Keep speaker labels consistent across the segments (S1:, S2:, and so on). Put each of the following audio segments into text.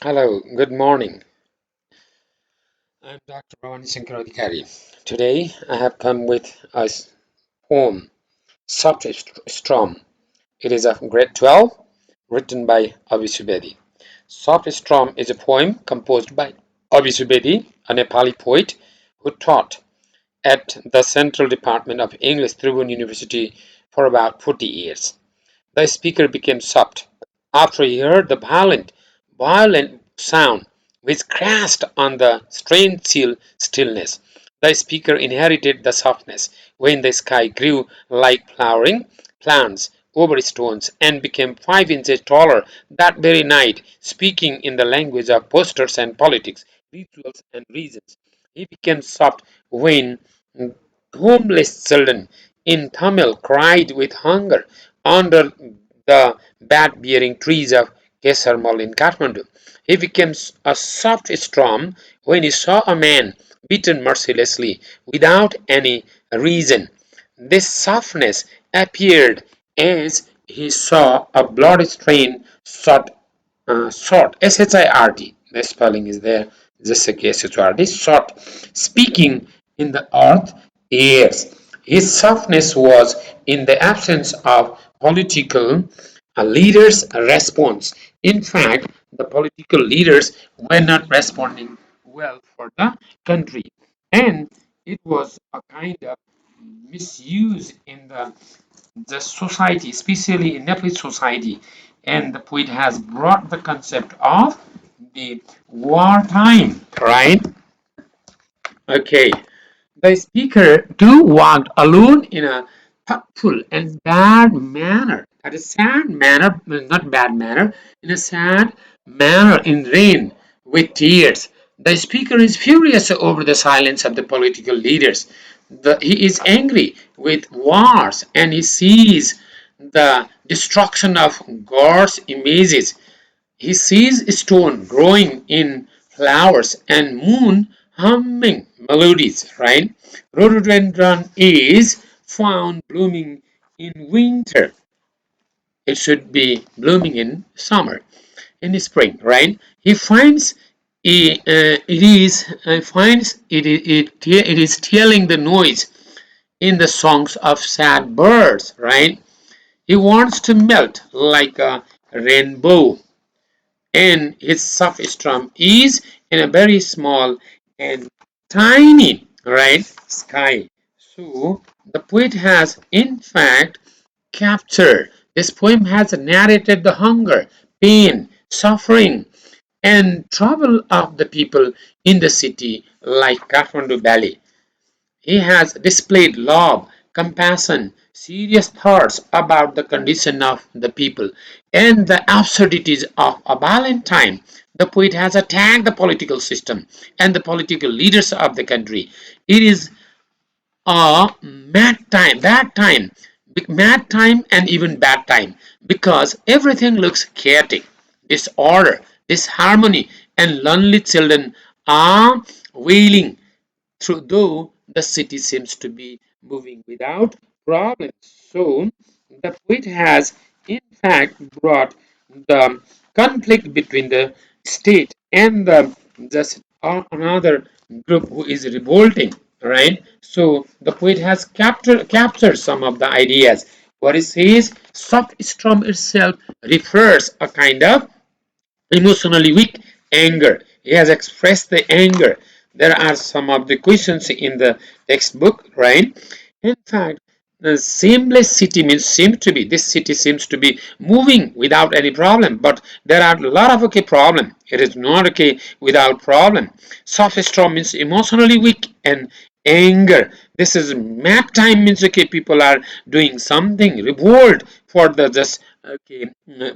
S1: Hello, good morning. I'm Dr. Bhawani. Today I have come with a poem, Soft Storm. It is of grade 12, written by Abhisubedi. Soft Storm is a poem composed by Abhisubedi, a Nepali poet who taught at the Central Department of English, Tribhuvan University, for about 40 years. The speaker became soft after he heard the violent sound which crashed on the strained stillness. The speaker inherited the softness when the sky grew like flowering plants over stones and became 5 inches taller that very night, speaking in the language of posters and politics, rituals and reasons. He became soft when homeless children in Tamil cried with hunger under the bat-bearing trees of Kesarmal in Kathmandu. He became a soft storm when he saw a man beaten mercilessly without any reason. This softness appeared as he saw a blood-stained short, S-H-I-R-T. The spelling is there, just like S-H-I-R-T, short, speaking in the earth ears. His softness was in the absence of political leaders' response. In fact, the political leaders were not responding well for the country, and it was a kind of misuse in the society, especially in Nepalese society. And the poet has brought the concept of the wartime, right? Okay. The speaker do walked alone in a thoughtful and bad manner, at a sad manner, not bad manner, in a sad manner in rain with tears. The speaker is furious over the silence of the political leaders. He is angry with wars and he sees the destruction of God's images. He sees stone growing in flowers and moon humming melodies, right? Rhododendron is found blooming in winter. It should be blooming in summer, in the spring, right? He finds it is finds it is telling the noise in the songs of sad birds, right? He wants to melt like a rainbow, and his soft strum is in a very small and tiny, right, sky. So the poet has in fact captured, this poem has narrated the hunger, pain, suffering and trouble of the people in the city like Kathmandu Valley. He has displayed love, compassion, serious thoughts about the condition of the people and the absurdities of a violent time. The poet has attacked the political system and the political leaders of the country. It is a mad time and even bad time because everything looks chaotic, disorder, disharmony, and lonely children are wailing through though the city seems to be moving without problems. So the poet has in fact brought the conflict between the state and the just another group who is revolting, right? So the poet has captured some of the ideas. What it says, soft storm itself refers a kind of emotionally weak anger. He has expressed the anger. There are some of the questions in the textbook, right? In fact, the seamless city means seems to be this city seems to be moving without any problem, but there are a lot of okay problem. It is not okay without problem. Soft storm means emotionally weak and anger. This is mad time means okay people are doing something revolt for the just okay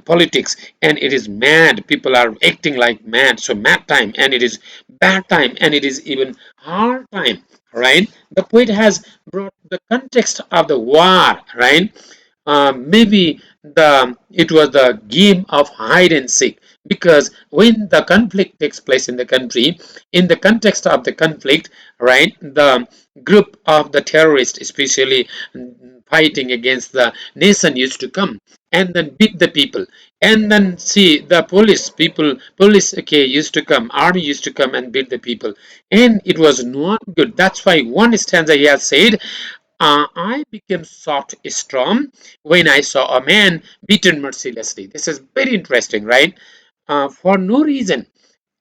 S1: politics, and it is mad people are acting like mad, so mad time, and it is bad time, and it is even hard time, right? The poet has brought the context of the war, right? Maybe the it was the game of hide and seek, because when the conflict takes place in the country, in the context of the conflict, right, the group of the terrorists especially fighting against the nation used to come and then beat the people, And then see the police okay used to come, army used to come and beat the people, and it was not good. That's why one stanza he has said, I became soft storm when I saw a man beaten mercilessly. This is very interesting, right? For no reason,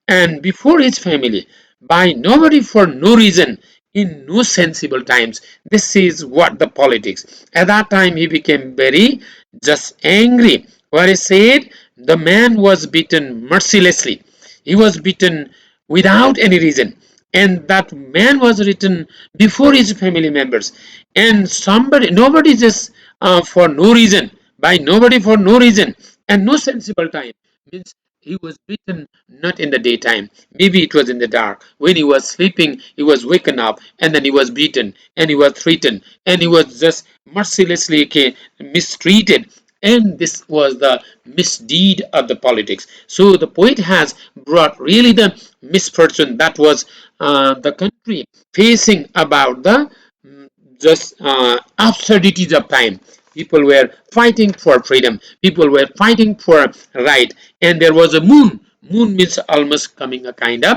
S1: and before his family, by nobody, for no reason, in no sensible times. This is what the politics. At that time, he became very just angry. What he said, the man was beaten mercilessly. He was beaten without any reason. And that man was written before his family members. And somebody, nobody just for no reason, by nobody for no reason, and no sensible time. Means he was beaten not in the daytime. Maybe it was in the dark. When he was sleeping, he was waken up and then he was beaten and he was threatened and he was just mercilessly mistreated. And this was the misdeed of the politics. So the poet has brought really the misfortune that was the country facing about the just absurdities of time. People were fighting for freedom. People were fighting for right. And there was a moon. Moon means almost coming a kind of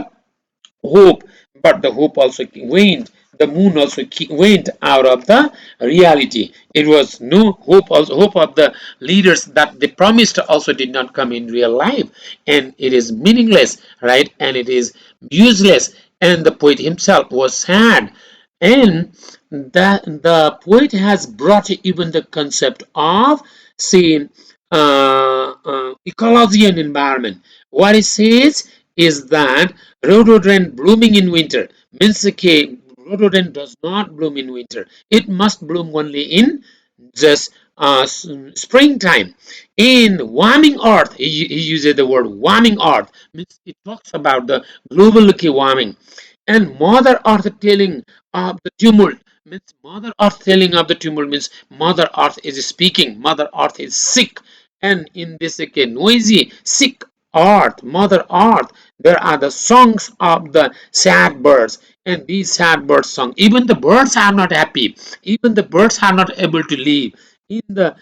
S1: hope, but the hope also waned. The moon also went out of the reality. It was no hope. Also, hope of the leaders that they promised also did not come in real life, and it is meaningless, right? And it is useless. And the poet himself was sad, and that the poet has brought even the concept of say ecology and environment. What he says is that rhododendron blooming in winter means okay, rhododendron does not bloom in winter. It must bloom only in just springtime. In warming earth, he uses the word warming earth, means it talks about the global warming. And mother earth telling of the tumult means mother earth telling of the tumult means mother earth is speaking, mother earth is sick. And in this okay, noisy sick earth, mother earth, there are the songs of the sad birds, and these sad birds song, even the birds are not happy, even the birds are not able to live in the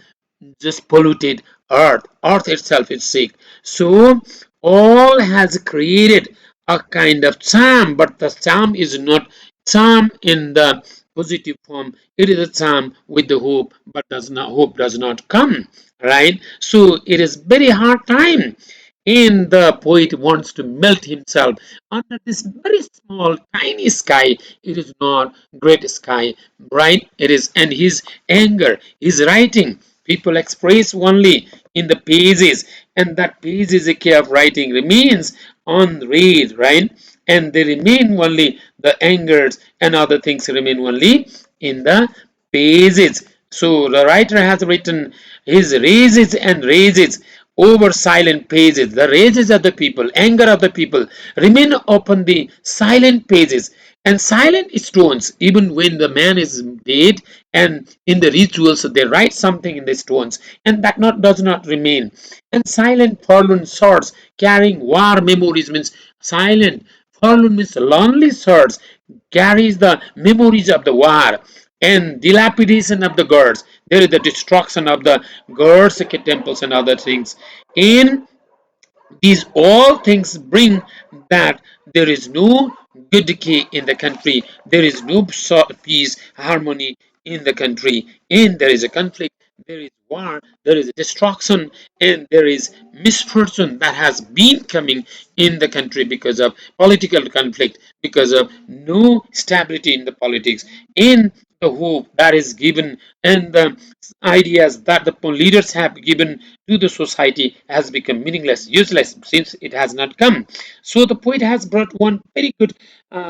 S1: just polluted earth itself is sick. So all has created a kind of charm, but the charm is not charm in the positive form. It is a charm with the hope, but hope does not come, right? So it is very hard time, and the poet wants to melt himself under this very small tiny sky. It is not great sky, bright it is. And his anger, his writing, people express only in the pages, and that pages of writing remains unread, right? And they remain only the angers, and other things remain only in the pages. So the writer has written his rages and rages over silent pages. The rages of the people, anger of the people remain upon the silent pages and silent stones. Even when the man is dead, and in the rituals they write something in the stones, and that does not remain. And silent forlorn swords carrying war memories means silent. Forlorn means lonely swords carries the memories of the war and dilapidation of the gods. There is the destruction of the gods, temples, and other things. In these all things bring that there is no good decay in the country, there is no peace, harmony in the country, and there is a conflict, there is war, there is destruction, and there is misfortune that has been coming in the country because of political conflict, because of no stability in the politics, in the hope that is given, and the ideas that the leaders have given to the society has become meaningless, useless, since it has not come. So the poet has brought one very good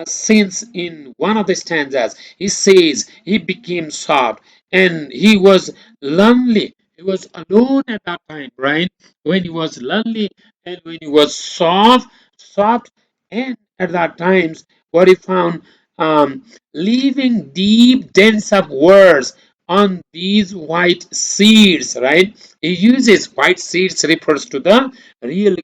S1: sense in one of the stanzas. He says he became soft and he was lonely. He was alone at that time, right? When he was lonely and when he was soft, and at that times, what he found, leaving deep dents of words on these white seeds, right? He uses white seeds refers to the real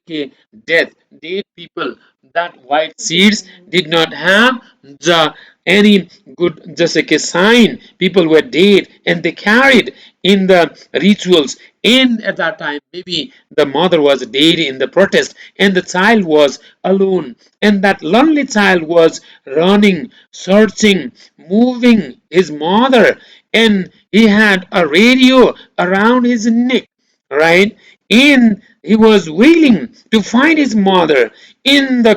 S1: death, dead people. That white seeds did not have the any good just like a sign. People were dead, and they carried in the rituals And at that time, maybe the mother was dead in the protest, and the child was alone. And that lonely child was running, searching, moving his mother, and he had a radio around his neck, right? And he was willing to find his mother in the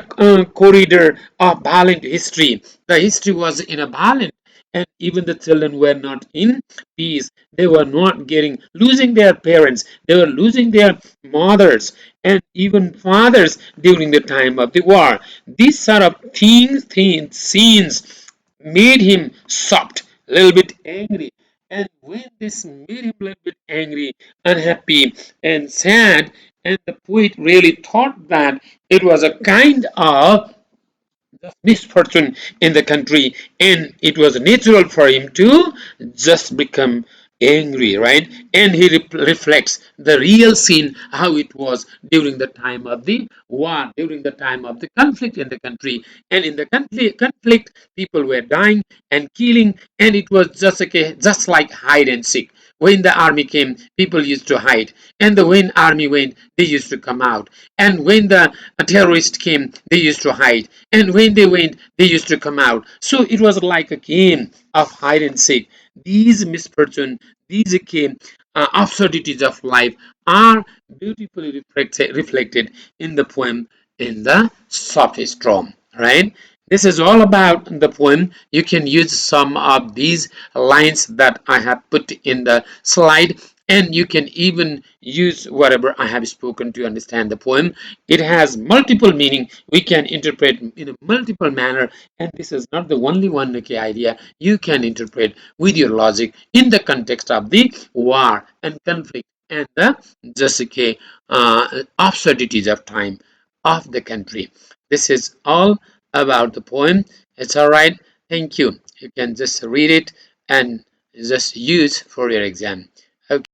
S1: corridor of violent history. The history was in a violent, and even the children were not in peace. They were not getting, losing their parents. They were losing their mothers and even fathers during the time of the war. These sort of scenes made him soft, a little bit angry. And when this made him a little bit angry, unhappy, and sad, and the poet really thought that it was a kind of misfortune in the country, and it was natural for him to just become angry, right? And he reflects the real scene, how it was during the time of the war, during the time of the conflict in the country. And in the conflict, people were dying and killing, and it was just okay, just like hide and seek. When the army came, people used to hide, and when army went, they used to come out. And when the terrorists came, they used to hide, and when they went, they used to come out. So it was like a game of hide and seek. These misfortune, these came absurdities of life are beautifully reflected in the poem in the soft storm, right? This is all about the poem. You can use some of these lines that I have put in the slide, and you can even use whatever I have spoken to understand the poem. It has multiple meaning. We can interpret in a multiple manner, and this is not the only one okay idea. You can interpret with your logic in the context of the war and conflict and the just okay absurdities of time of the country. This is all about the poem. It's all right. Thank you. You can just read it and just use for your exam. Okay.